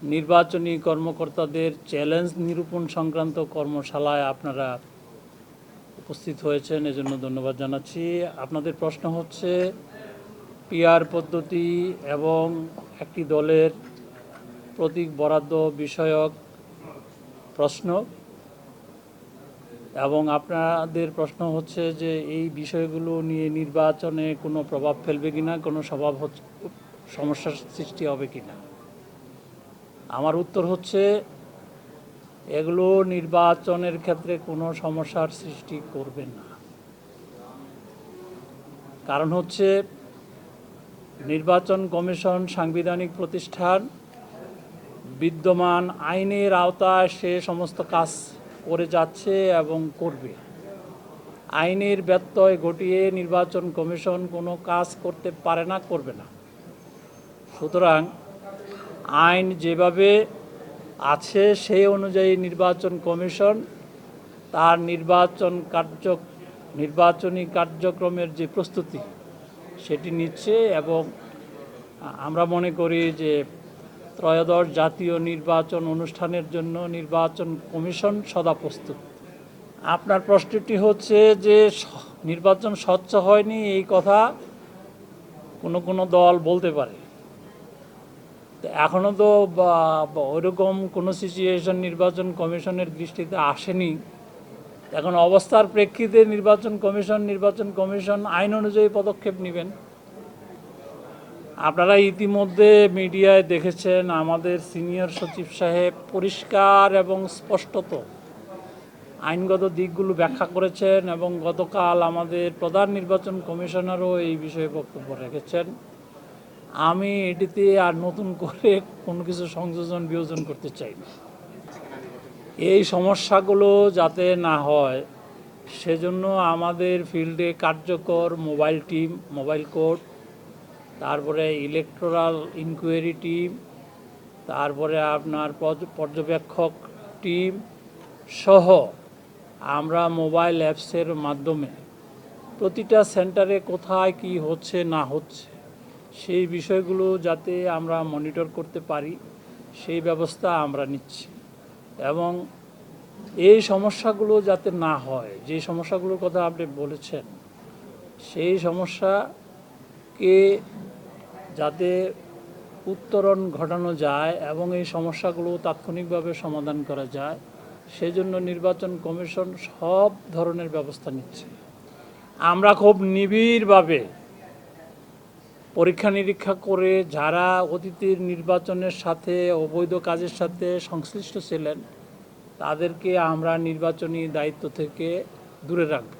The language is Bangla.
নির্বাচনী কর্মকর্তাদের চ্যালেঞ্জ নিরূপণ সংক্রান্ত কর্মশালায় আপনারা উপস্থিত হয়েছেন, এজন্য ধন্যবাদ জানাচ্ছি। আপনাদের প্রশ্ন হচ্ছে পিআর পদ্ধতি এবং একটি দলের প্রতীক বরাদ্দ বিষয়ক প্রশ্ন, এবং আপনাদের প্রশ্ন হচ্ছে যে এই বিষয়গুলো নিয়ে নির্বাচনে কোনো প্রভাব ফেলবে কিনা, কোনো সমস্যার সৃষ্টি হবে কিনা। আমার উত্তর হচ্ছে এগুলো নির্বাচনের ক্ষেত্রে কোনো সমস্যার সৃষ্টি করবে না। কারণ হচ্ছে নির্বাচন কমিশন সাংবিধানিক প্রতিষ্ঠান, বিদ্যমান আইনের আওতায় সে সমস্ত কাজ করে যাচ্ছে এবং করবে। আইনের ব্যত্যয় ঘটিয়ে নির্বাচন কমিশন কোনো কাজ করতে পারে না, করবে না। সুতরাং আইন যেভাবে আছে সেই অনুযায়ী নির্বাচন কমিশন তার নির্বাচনী কার্যক্রমের যে প্রস্তুতি সেটি নিচ্ছে, এবং আমরা মনে করি যে ত্রয়োদশ জাতীয় নির্বাচন অনুষ্ঠানের জন্য নির্বাচন কমিশন সদা প্রস্তুত। আপনার প্রশ্নটি হচ্ছে যে নির্বাচন স্বচ্ছ হয়নি, এই কথা কোনো দল বলতে পারে। এখনও তো ওইরকম কোনো সিচুয়েশন নির্বাচন কমিশনের দৃষ্টিতে আসেনি। এখন অবস্থার প্রেক্ষিতে নির্বাচন কমিশন আইন অনুযায়ী পদক্ষেপ নেবেন। আপনারা ইতিমধ্যে মিডিয়ায় দেখেছেন আমাদের সিনিয়র সচিব সাহেব পরিষ্কার এবং স্পষ্টত আইনগত দিকগুলো ব্যাখ্যা করেছেন, এবং গতকাল আমাদের প্রধান নির্বাচন কমিশনারও এই বিষয়ে বক্তব্য রেখেছেন। আমি এটিতে আর নতুন করে কোনো কিছু সংযোজন বিয়োজন করতে চাই না। এই সমস্যাগুলো যাতে না হয় সেজন্য আমাদের ফিল্ডে কার্যকর মোবাইল টিম, মোবাইল কোর্ট, তারপরে ইলেকটোরাল ইনকোয়ারি টিম, তারপরে আপনার পর্যবেক্ষক টিম সহ আমরা মোবাইল অ্যাপসের মাধ্যমে প্রতিটা সেন্টারে কোথায় কি হচ্ছে না হচ্ছে সেই বিষয়গুলো যাতে আমরা মনিটর করতে পারি সেই ব্যবস্থা আমরা নিচ্ছি। এবং এই সমস্যাগুলো যাতে না হয়, যে সমস্যাগুলোর কথা আপনি বলেছেন সেই সমস্যাকে যাতে উত্তরণ ঘটানো যায় এবং এই সমস্যাগুলো তাৎক্ষণিকভাবে সমাধান করা যায়, সেজন্য নির্বাচন কমিশন সব ধরনের ব্যবস্থা নিচ্ছে। আমরা খুব নিবিড়ভাবে পরীক্ষা নিরীক্ষা করে যারা অতীতের নির্বাচনের সাথে অবৈধ কাজের সাথে সংশ্লিষ্ট ছিলেন তাদেরকে আমরা নির্বাচনী দায়িত্ব থেকে দূরে রাখব।